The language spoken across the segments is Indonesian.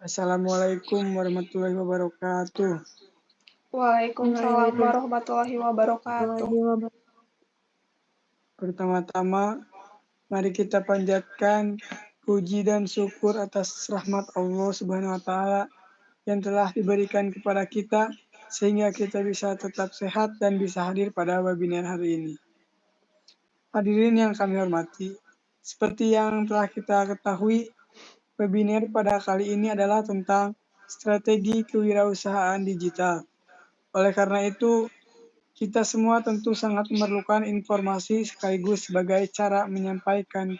Assalamualaikum warahmatullahi wabarakatuh. Waalaikumsalam warahmatullahi wabarakatuh. Pertama-tama, mari kita panjatkan puji dan syukur atas rahmat Allah Subhanahu wa Ta'ala yang telah diberikan kepada kita, sehingga kita bisa tetap sehat dan bisa hadir pada webinar hari ini. Hadirin yang kami hormati, seperti yang telah kita ketahui, webinar pada kali ini adalah tentang strategi kewirausahaan digital. Oleh karena itu, kita semua tentu sangat memerlukan informasi sekaligus sebagai cara menyampaikan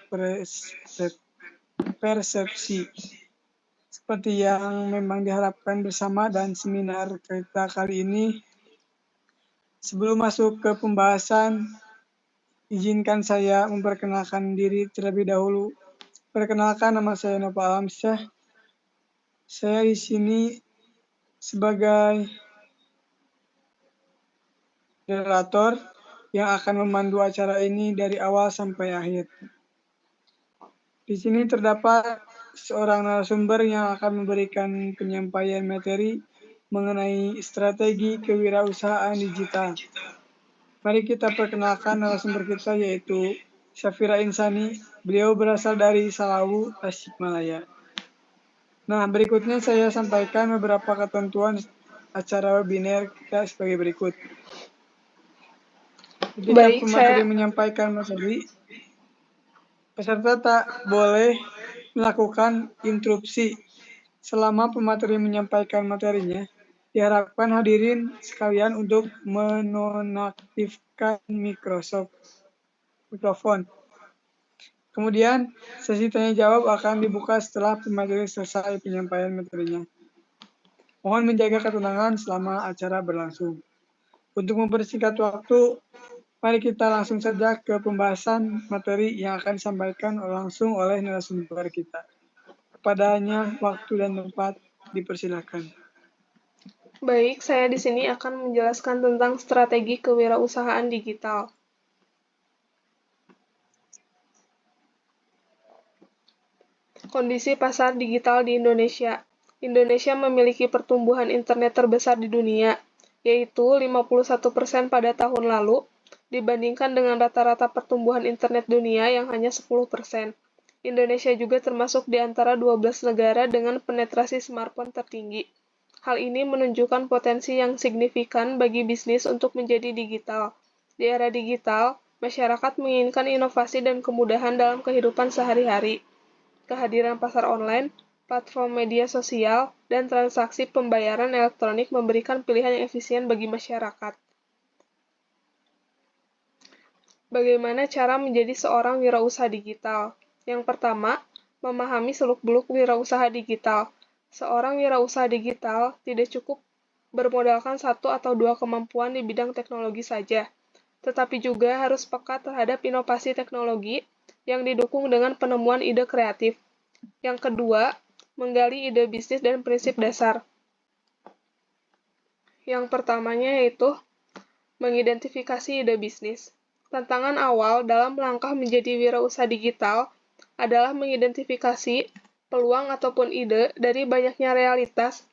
persepsi seperti yang memang diharapkan bersama dan seminar kita kali ini. Sebelum masuk ke pembahasan, izinkan saya memperkenalkan diri terlebih dahulu. Perkenalkan, nama saya Nova Alamsyah. Saya di sini sebagai moderator yang akan memandu acara ini dari awal sampai akhir. Di sini terdapat seorang narasumber yang akan memberikan penyampaian materi mengenai strategi kewirausahaan digital. Mari kita perkenalkan narasumber kita, yaitu Syafira Insani. Beliau berasal dari Salawu, Tasikmalaya. Nah, berikutnya saya sampaikan beberapa ketentuan acara webinar kita sebagai berikut. Ketika pemateri menyampaikan materi, peserta tak boleh melakukan interupsi selama pemateri menyampaikan materinya. Diharapkan hadirin sekalian untuk menonaktifkan mikrofon. Kemudian, sesi tanya jawab akan dibuka setelah pemateri selesai penyampaian materinya. Mohon menjaga ketenangan selama acara berlangsung. Untuk mempersingkat waktu, mari kita langsung saja ke pembahasan materi yang akan disampaikan langsung oleh narasumber kita. Kepadanya waktu dan tempat dipersilakan. Baik, saya di sini akan menjelaskan tentang strategi kewirausahaan digital. Kondisi pasar digital di Indonesia. Indonesia memiliki pertumbuhan internet terbesar di dunia, yaitu 51% pada tahun lalu, dibandingkan dengan rata-rata pertumbuhan internet dunia yang hanya 10%. Indonesia juga termasuk di antara 12 negara dengan penetrasi smartphone tertinggi. Hal ini menunjukkan potensi yang signifikan bagi bisnis untuk menjadi digital. Di era digital, masyarakat menginginkan inovasi dan kemudahan dalam kehidupan sehari-hari. Kehadiran pasar online, platform media sosial, dan transaksi pembayaran elektronik memberikan pilihan yang efisien bagi masyarakat. Bagaimana cara menjadi seorang wirausaha digital? Yang pertama, memahami seluk-beluk wirausaha digital. Seorang wirausaha digital tidak cukup bermodalkan satu atau dua kemampuan di bidang teknologi saja, tetapi juga harus peka terhadap inovasi teknologi yang didukung dengan penemuan ide kreatif. Yang kedua, menggali ide bisnis dan prinsip dasar. Yang pertamanya yaitu mengidentifikasi ide bisnis. Tantangan awal dalam langkah menjadi wirausaha digital adalah mengidentifikasi peluang ataupun ide dari banyaknya realitas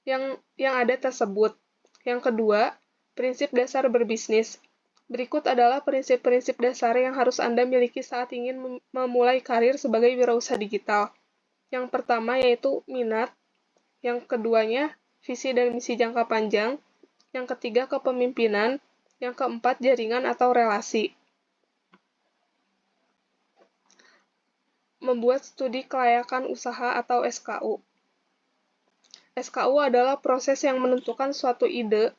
yang ada tersebut. Yang kedua, prinsip dasar berbisnis. Berikut adalah prinsip-prinsip dasar yang harus Anda miliki saat ingin memulai karir sebagai wirausaha digital. Yang pertama yaitu minat, yang keduanya visi dan misi jangka panjang, yang ketiga kepemimpinan, yang keempat jaringan atau relasi. Membuat studi kelayakan usaha atau SKU. SKU adalah proses yang menentukan suatu ide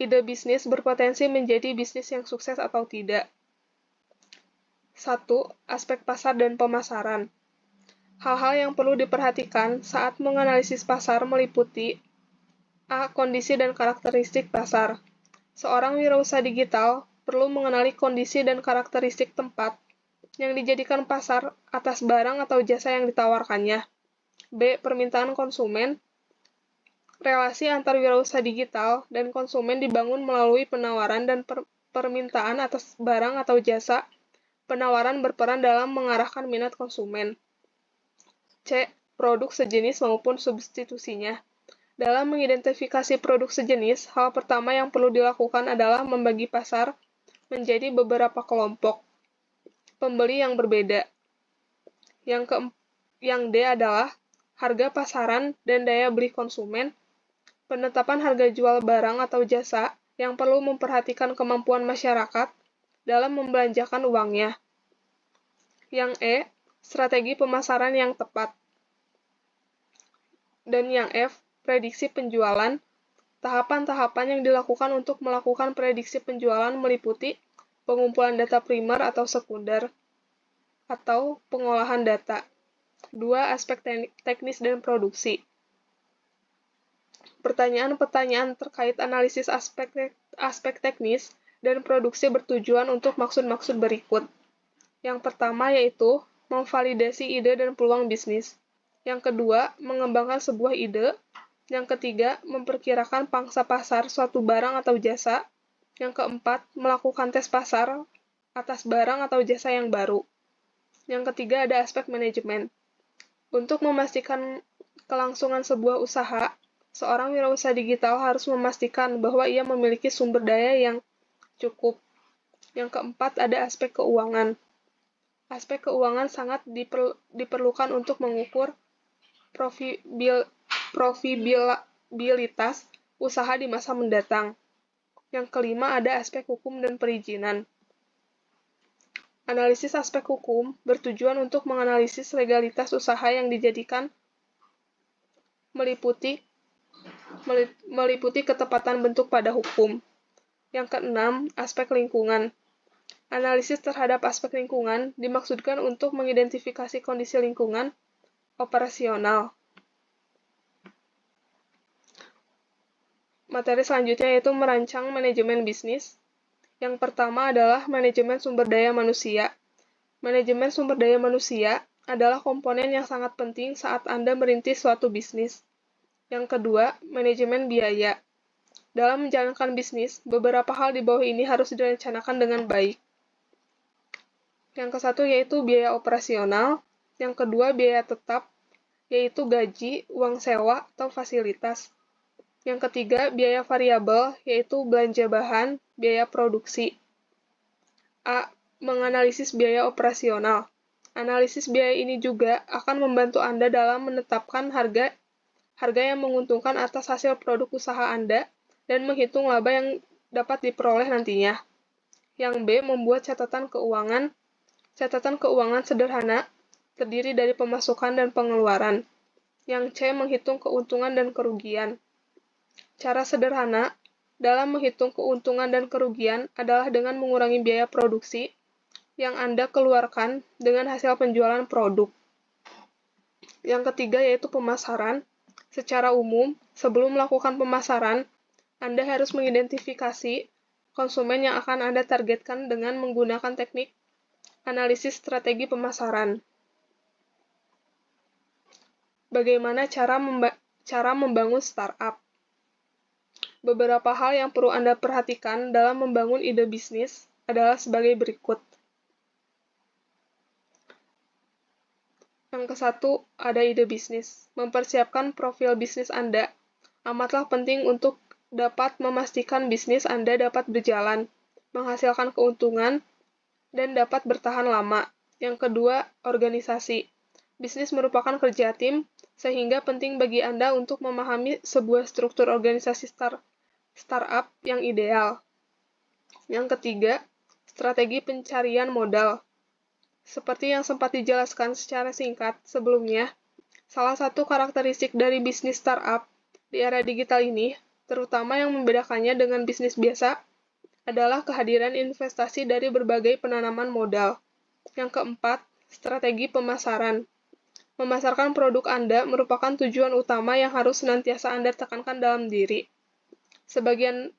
bisnis berpotensi menjadi bisnis yang sukses atau tidak. 1. Aspek pasar dan pemasaran. Hal-hal yang perlu diperhatikan saat menganalisis pasar meliputi A. Kondisi dan karakteristik pasar. Seorang wirausaha digital perlu mengenali kondisi dan karakteristik tempat yang dijadikan pasar atas barang atau jasa yang ditawarkannya. B. Permintaan konsumen. Relasi antar wirausaha digital dan konsumen dibangun melalui penawaran dan permintaan atas barang atau jasa. Penawaran berperan dalam mengarahkan minat konsumen. C. produk sejenis maupun substitusinya. Dalam mengidentifikasi produk sejenis, hal pertama yang perlu dilakukan adalah membagi pasar menjadi beberapa kelompok pembeli yang berbeda. Yang D adalah harga pasaran dan daya beli konsumen, penetapan harga jual barang atau jasa yang perlu memperhatikan kemampuan masyarakat dalam membelanjakan uangnya. Yang E, strategi pemasaran yang tepat. Dan yang F, prediksi penjualan. Tahapan-tahapan yang dilakukan untuk melakukan prediksi penjualan meliputi pengumpulan data primer atau sekunder, atau pengolahan data. 2. Aspek teknis dan produksi. Pertanyaan-pertanyaan terkait analisis aspek teknis dan produksi bertujuan untuk maksud-maksud berikut. Yang pertama yaitu memvalidasi ide dan peluang bisnis. Yang kedua, mengembangkan sebuah ide. Yang ketiga, memperkirakan pangsa pasar suatu barang atau jasa. Yang keempat, melakukan tes pasar atas barang atau jasa yang baru. Yang ketiga ada aspek manajemen. Untuk memastikan kelangsungan sebuah usaha, seorang wirausaha digital harus memastikan bahwa ia memiliki sumber daya yang cukup. Yang keempat ada aspek keuangan. Aspek keuangan sangat diperlukan untuk mengukur profitabilitas usaha di masa mendatang. Yang kelima ada aspek hukum dan perizinan. Analisis aspek hukum bertujuan untuk menganalisis legalitas usaha yang dijadikan meliputi ketepatan bentuk pada hukum. Yang keenam, aspek lingkungan. Analisis terhadap aspek lingkungan dimaksudkan untuk mengidentifikasi kondisi lingkungan operasional. Materi selanjutnya yaitu merancang manajemen bisnis. Yang pertama adalah manajemen sumber daya manusia. Manajemen sumber daya manusia adalah komponen yang sangat penting saat Anda merintis suatu bisnis. Yang kedua, manajemen biaya. Dalam menjalankan bisnis, beberapa hal di bawah ini harus direncanakan dengan baik. Yang kesatu yaitu biaya operasional. Yang kedua, biaya tetap, yaitu gaji, uang sewa, atau fasilitas. Yang ketiga, biaya variabel, yaitu belanja bahan, biaya produksi. A. Menganalisis biaya operasional. Analisis biaya ini juga akan membantu Anda dalam menetapkan harga yang menguntungkan atas hasil produk usaha Anda dan menghitung laba yang dapat diperoleh nantinya. Yang B. Membuat catatan keuangan. Catatan keuangan sederhana terdiri dari pemasukan dan pengeluaran. Yang C. Menghitung keuntungan dan kerugian. Cara sederhana dalam menghitung keuntungan dan kerugian adalah dengan mengurangi biaya produksi yang Anda keluarkan dengan hasil penjualan produk. Yang ketiga yaitu pemasaran. Secara umum, sebelum melakukan pemasaran, Anda harus mengidentifikasi konsumen yang akan Anda targetkan dengan menggunakan teknik analisis strategi pemasaran. Bagaimana cara membangun startup? Beberapa hal yang perlu Anda perhatikan dalam membangun ide bisnis adalah sebagai berikut. Yang kesatu, ada ide bisnis. Mempersiapkan profil bisnis Anda amatlah penting untuk dapat memastikan bisnis Anda dapat berjalan, menghasilkan keuntungan, dan dapat bertahan lama. Yang kedua, organisasi. Bisnis merupakan kerja tim, sehingga penting bagi Anda untuk memahami sebuah struktur organisasi startup yang ideal. Yang ketiga, strategi pencarian modal. Seperti yang sempat dijelaskan secara singkat sebelumnya, salah satu karakteristik dari bisnis startup di era digital ini, terutama yang membedakannya dengan bisnis biasa, adalah kehadiran investasi dari berbagai penanaman modal. Yang keempat, strategi pemasaran. Memasarkan produk Anda merupakan tujuan utama yang harus senantiasa Anda tekankan dalam diri. Sebagai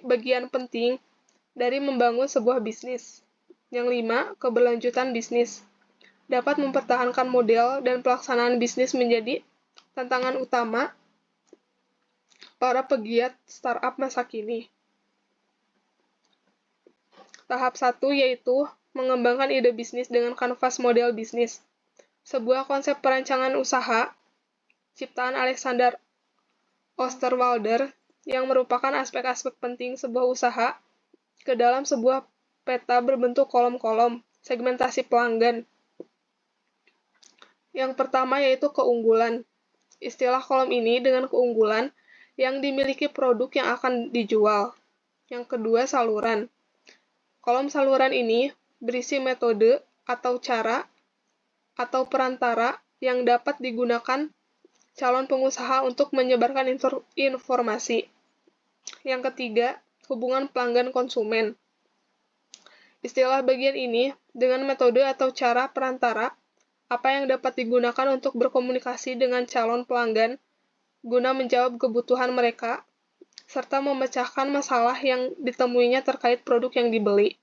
bagian penting dari membangun sebuah bisnis. Yang 5, keberlanjutan bisnis. Dapat mempertahankan model dan pelaksanaan bisnis menjadi tantangan utama para pegiat startup masa kini. Tahap 1 yaitu mengembangkan ide bisnis dengan kanvas model bisnis. Sebuah konsep perancangan usaha, ciptaan Alexander Osterwalder, yang merupakan aspek-aspek penting sebuah usaha ke dalam sebuah peta berbentuk kolom-kolom, segmentasi pelanggan. Yang pertama yaitu keunggulan. Istilah kolom ini dengan keunggulan yang dimiliki produk yang akan dijual. Yang kedua, saluran. Kolom saluran ini berisi metode atau cara atau perantara yang dapat digunakan calon pengusaha untuk menyebarkan informasi. Yang ketiga, hubungan pelanggan konsumen. Istilah bagian ini dengan metode atau cara perantara apa yang dapat digunakan untuk berkomunikasi dengan calon pelanggan guna menjawab kebutuhan mereka serta memecahkan masalah yang ditemuinya terkait produk yang dibeli.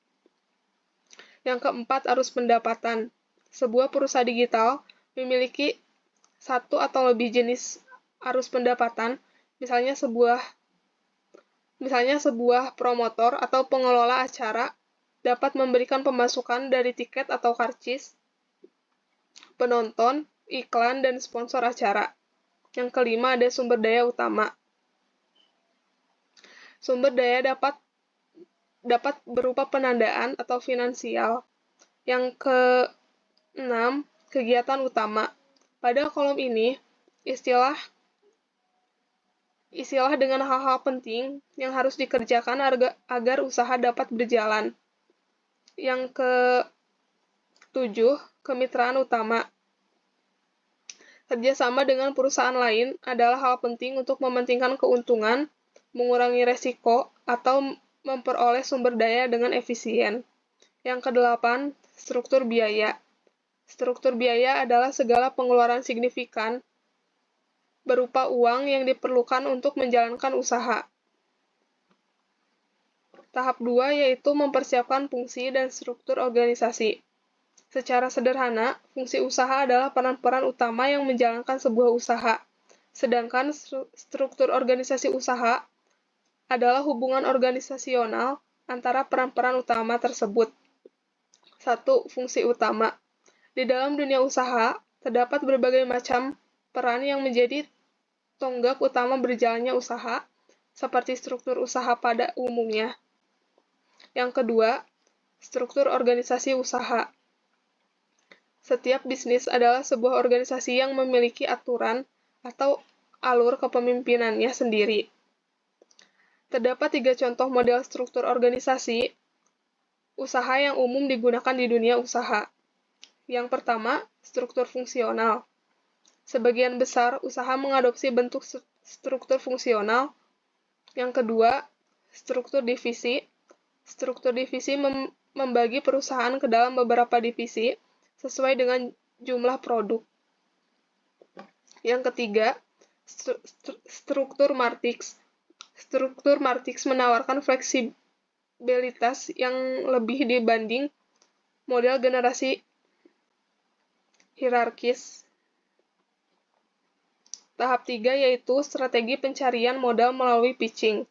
Yang keempat, arus pendapatan. Sebuah perusahaan digital memiliki satu atau lebih jenis arus pendapatan, misalnya sebuah promotor atau pengelola acara dapat memberikan pemasukan dari tiket atau karcis, penonton, iklan, dan sponsor acara. Yang kelima, ada sumber daya utama. Sumber daya dapat berupa penandaan atau finansial. Yang keenam, kegiatan utama. Pada kolom ini, istilah dengan hal-hal penting yang harus dikerjakan agar usaha dapat berjalan. Yang ketujuh, kemitraan utama. Kerjasama dengan perusahaan lain adalah hal penting untuk mementingkan keuntungan, mengurangi resiko, atau memperoleh sumber daya dengan efisien. Yang kedelapan, struktur biaya. Struktur biaya adalah segala pengeluaran signifikan berupa uang yang diperlukan untuk menjalankan usaha. Tahap 2 yaitu mempersiapkan fungsi dan struktur organisasi. Secara sederhana, fungsi usaha adalah peran-peran utama yang menjalankan sebuah usaha, sedangkan struktur organisasi usaha adalah hubungan organisasional antara peran-peran utama tersebut. 1. Fungsi utama. Di dalam dunia usaha, terdapat berbagai macam peran yang menjadi tonggak utama berjalannya usaha, seperti struktur usaha pada umumnya. Yang kedua, struktur organisasi usaha. Setiap bisnis adalah sebuah organisasi yang memiliki aturan atau alur kepemimpinannya sendiri. Terdapat 3 contoh model struktur organisasi usaha yang umum digunakan di dunia usaha. Yang pertama, struktur fungsional. Sebagian besar usaha mengadopsi bentuk struktur fungsional. Yang kedua, struktur divisi. Struktur divisi membagi perusahaan ke dalam beberapa divisi sesuai dengan jumlah produk. Yang ketiga, struktur matriks. Struktur matriks menawarkan fleksibilitas yang lebih dibanding model generasi hierarkis. Tahap 3 yaitu strategi pencarian modal melalui pitching.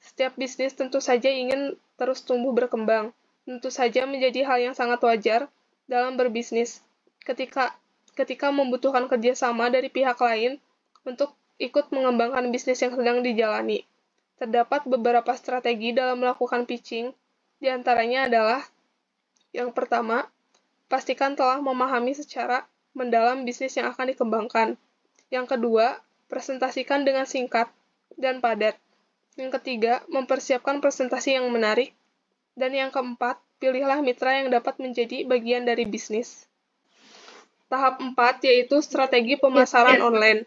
Setiap bisnis tentu saja ingin terus tumbuh berkembang. Tentu saja menjadi hal yang sangat wajar dalam berbisnis, ketika membutuhkan kerjasama dari pihak lain untuk ikut mengembangkan bisnis yang sedang dijalani. Terdapat beberapa strategi dalam melakukan pitching, di antaranya adalah yang pertama, pastikan telah memahami secara mendalam bisnis yang akan dikembangkan. Yang kedua, presentasikan dengan singkat dan padat. Yang ketiga, mempersiapkan presentasi yang menarik. Dan yang keempat, pilihlah mitra yang dapat menjadi bagian dari bisnis. Tahap 4 yaitu strategi pemasaran online.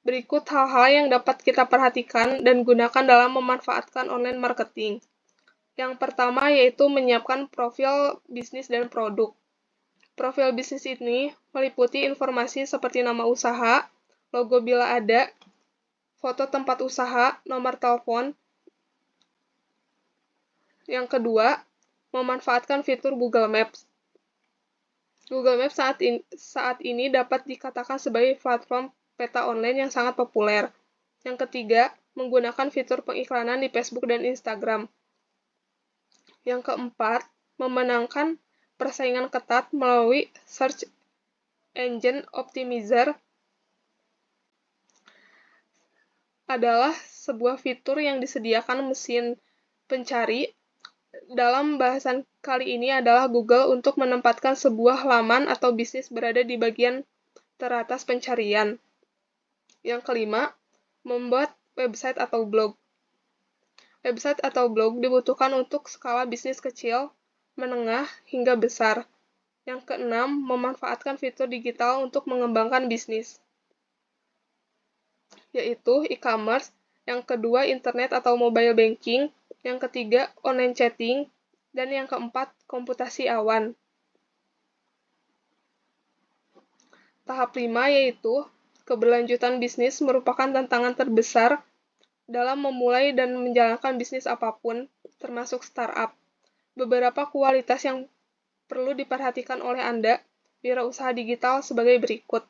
Berikut hal-hal yang dapat kita perhatikan dan gunakan dalam memanfaatkan online marketing. Yang pertama yaitu menyiapkan profil bisnis dan produk. Profil bisnis ini meliputi informasi seperti nama usaha, logo bila ada, foto tempat usaha, nomor telepon. Yang kedua, memanfaatkan fitur Google Maps. Google Maps saat ini dapat dikatakan sebagai platform peta online yang sangat populer. Yang ketiga, menggunakan fitur pengiklanan di Facebook dan Instagram. Yang keempat, memenangkan persaingan ketat melalui search Engine Optimizer adalah sebuah fitur yang disediakan mesin pencari. Dalam bahasan kali ini adalah Google untuk menempatkan sebuah laman atau bisnis berada di bagian teratas pencarian. Yang kelima, membuat website atau blog. Website atau blog dibutuhkan untuk skala bisnis kecil, menengah, hingga besar. Yang keenam, memanfaatkan fitur digital untuk mengembangkan bisnis, yaitu e-commerce. Yang kedua, internet atau mobile banking. Yang ketiga, online chatting. Dan yang keempat, komputasi awan. Tahap 5 yaitu keberlanjutan bisnis merupakan tantangan terbesar dalam memulai dan menjalankan bisnis apapun, termasuk startup. Beberapa kualitas yang perlu diperhatikan oleh Anda wirausaha digital sebagai berikut.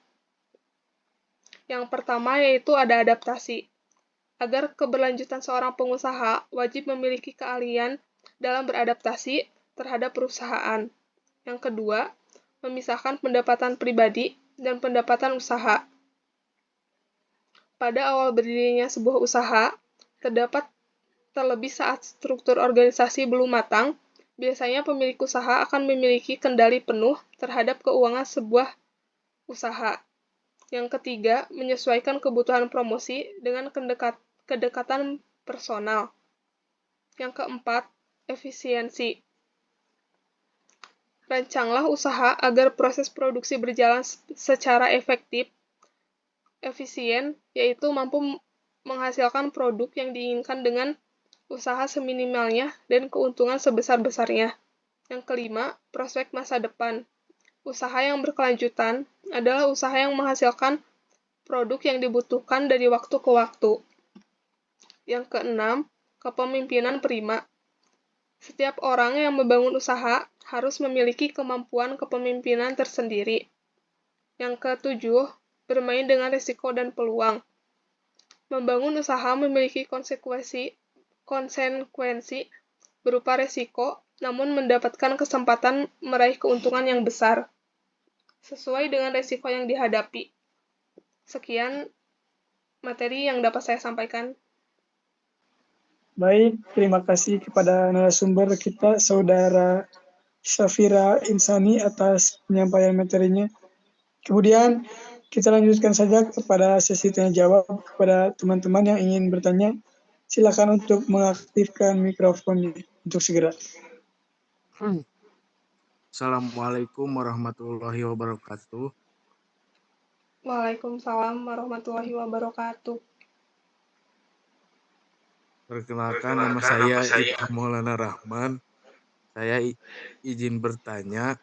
Yang pertama yaitu ada adaptasi. Agar keberlanjutan seorang pengusaha wajib memiliki keahlian dalam beradaptasi terhadap perusahaan. Yang kedua, memisahkan pendapatan pribadi dan pendapatan usaha. Pada awal berdirinya sebuah usaha, terlebih saat struktur organisasi belum matang, biasanya pemilik usaha akan memiliki kendali penuh terhadap keuangan sebuah usaha. Yang ketiga, menyesuaikan kebutuhan promosi dengan kedekatan personal. Yang keempat, efisiensi. Rancanglah usaha agar proses produksi berjalan secara efisien, yaitu mampu menghasilkan produk yang diinginkan dengan usaha seminimalnya dan keuntungan sebesar-besarnya. Yang kelima, prospek masa depan. Usaha yang berkelanjutan adalah usaha yang menghasilkan produk yang dibutuhkan dari waktu ke waktu. Yang keenam, kepemimpinan prima. Setiap orang yang membangun usaha harus memiliki kemampuan kepemimpinan tersendiri. Yang ketujuh, bermain dengan risiko dan peluang. Membangun usaha memiliki konsekuensi berupa risiko, namun mendapatkan kesempatan meraih keuntungan yang besar, sesuai dengan risiko yang dihadapi. Sekian materi yang dapat saya sampaikan. Baik, terima kasih kepada narasumber kita, Saudara Syafira Insani atas penyampaian materinya. Kemudian kita lanjutkan saja kepada sesi tanya jawab kepada teman-teman yang ingin bertanya. Silakan untuk mengaktifkan mikrofonnya untuk segera. Assalamualaikum warahmatullahi wabarakatuh. Waalaikumsalam warahmatullahi wabarakatuh. Perkenalkan, nama saya Ilham Maulana Rahman. Saya izin bertanya.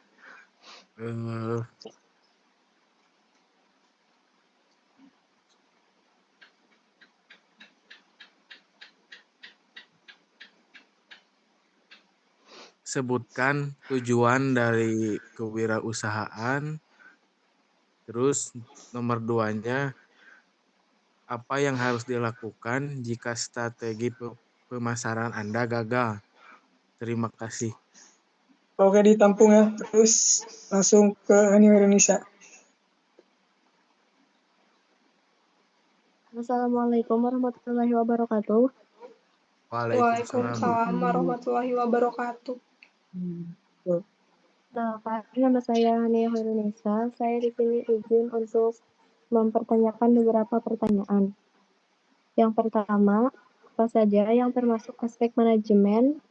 Sebutkan tujuan dari kewirausahaan. Terus nomor 2-nya, apa yang harus dilakukan jika strategi pemasaran Anda gagal? Terima kasih. Oke, ditampung ya. Terus langsung ke Hani Indonesia. Assalamualaikum warahmatullahi wabarakatuh. Waalaikumsalam warahmatullahi wabarakatuh. Nah, nama saya Hania Indonesia. Saya dipilih izin untuk mempertanyakan beberapa pertanyaan. Yang pertama, apa saja yang termasuk aspek manajemen?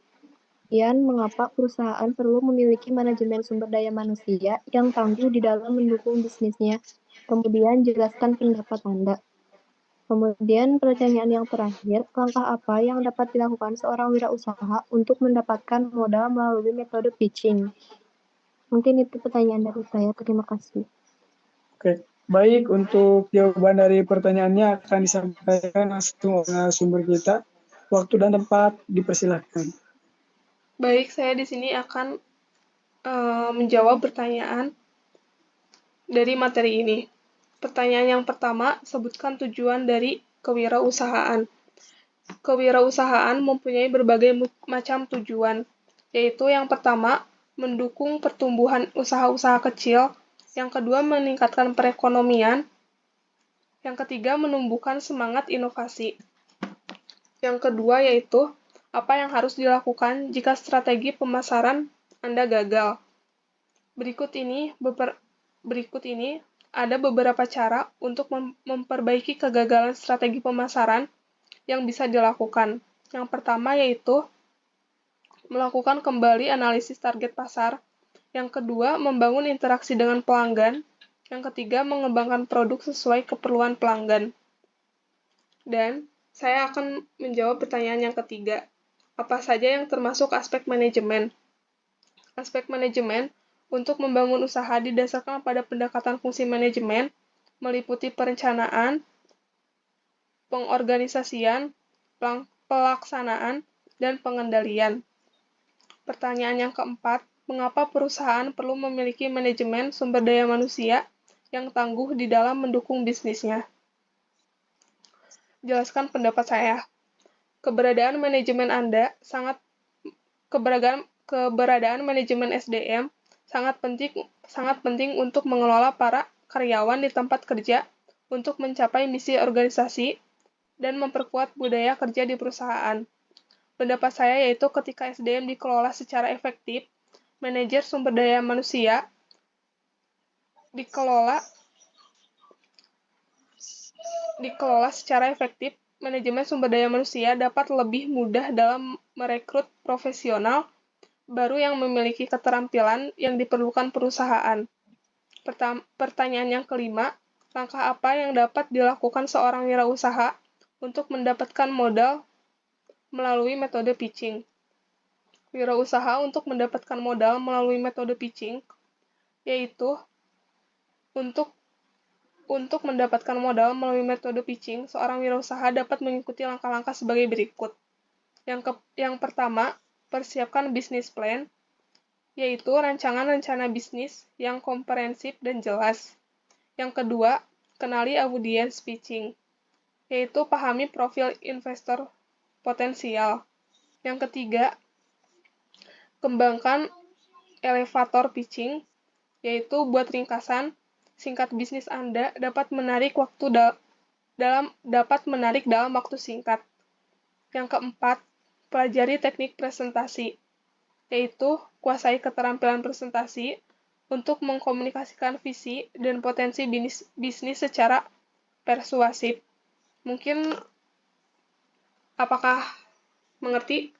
Mengapa perusahaan perlu memiliki manajemen sumber daya manusia yang tangguh di dalam mendukung bisnisnya? Kemudian jelaskan pendapat Anda. Kemudian pertanyaan yang terakhir, langkah apa yang dapat dilakukan seorang wirausaha untuk mendapatkan modal melalui metode pitching? Mungkin itu pertanyaan dari saya. Terima kasih. Oke, baik, untuk jawaban dari pertanyaannya akan disampaikan langsung oleh sumber kita. Waktu dan tempat dipersilahkan. Baik, saya di sini akan menjawab pertanyaan dari materi ini. Pertanyaan yang pertama, sebutkan tujuan dari kewirausahaan. Kewirausahaan mempunyai berbagai macam tujuan, yaitu yang pertama, mendukung pertumbuhan usaha-usaha kecil Yang kedua, meningkatkan perekonomian. Yang ketiga, menumbuhkan semangat inovasi. Yang kedua yaitu, apa yang harus dilakukan jika strategi pemasaran Anda gagal. Berikut ini ada beberapa cara untuk memperbaiki kegagalan strategi pemasaran yang bisa dilakukan. Yang pertama yaitu melakukan kembali analisis target pasar. Yang kedua, membangun interaksi dengan pelanggan. Yang ketiga, mengembangkan produk sesuai keperluan pelanggan. Dan saya akan menjawab pertanyaan yang ketiga. Apa saja yang termasuk aspek manajemen? Aspek manajemen untuk membangun usaha didasarkan pada pendekatan fungsi manajemen, meliputi perencanaan, pengorganisasian, pelaksanaan, dan pengendalian. Pertanyaan yang keempat, mengapa perusahaan perlu memiliki manajemen sumber daya manusia yang tangguh di dalam mendukung bisnisnya? Jelaskan pendapat saya. Keberadaan manajemen SDM sangat penting untuk mengelola para karyawan di tempat kerja untuk mencapai misi organisasi dan memperkuat budaya kerja di perusahaan. Pendapat saya yaitu ketika SDM dikelola secara efektif, manajer sumber daya manusia dikelola secara efektif, manajemen sumber daya manusia dapat lebih mudah dalam merekrut profesional baru yang memiliki keterampilan yang diperlukan perusahaan. Pertanyaan yang kelima, langkah apa yang dapat dilakukan seorang wirausaha untuk mendapatkan modal melalui metode pitching? Wirausaha untuk mendapatkan modal melalui metode pitching, yaitu untuk mendapatkan modal melalui metode pitching, seorang wirausaha dapat mengikuti langkah-langkah sebagai berikut. Yang pertama, persiapkan bisnis plan, yaitu rancangan rencana bisnis yang komprehensif dan jelas. Yang kedua, kenali audience pitching, yaitu pahami profil investor potensial. Yang ketiga, kembangkan elevator pitching, yaitu buat ringkasan singkat bisnis Anda dapat menarik dalam waktu singkat. Yang keempat, pelajari teknik presentasi, yaitu kuasai keterampilan presentasi untuk mengkomunikasikan visi dan potensi bisnis secara persuasif. Mungkin apakah mengerti?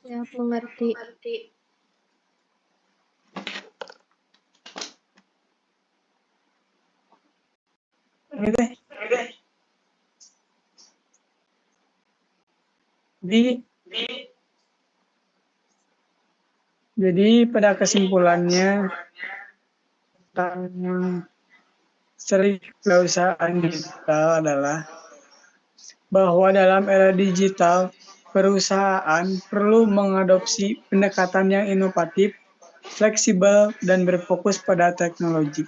Ya, mengerti. Jadi pada kesimpulannya tentang strategi kewirausahaan digital adalah bahwa dalam era digital, perusahaan perlu mengadopsi pendekatan yang inovatif, fleksibel, dan berfokus pada teknologi.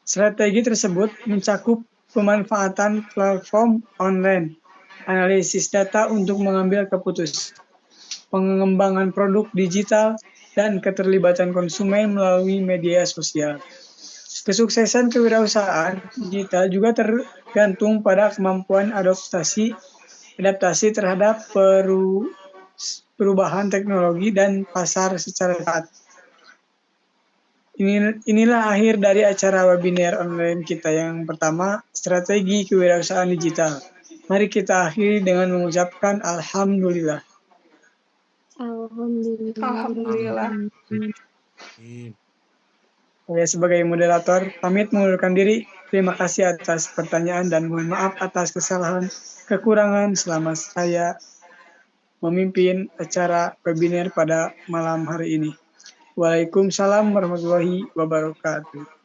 Strategi tersebut mencakup pemanfaatan platform online, analisis data untuk mengambil keputusan, pengembangan produk digital, dan keterlibatan konsumen melalui media sosial. Kesuksesan kewirausahaan digital juga tergantung pada kemampuan adaptasi terhadap perubahan teknologi dan pasar secara cepat. Inilah akhir dari acara webinar online kita yang pertama, strategi kewirausahaan digital. Mari kita akhiri dengan mengucapkan Alhamdulillah. Alhamdulillah. Saya sebagai moderator pamit mengundurkan diri. Terima kasih atas pertanyaan dan mohon maaf atas kesalahan kekurangan selama saya memimpin acara webinar pada malam hari ini. Waalaikumsalam warahmatullahi wabarakatuh.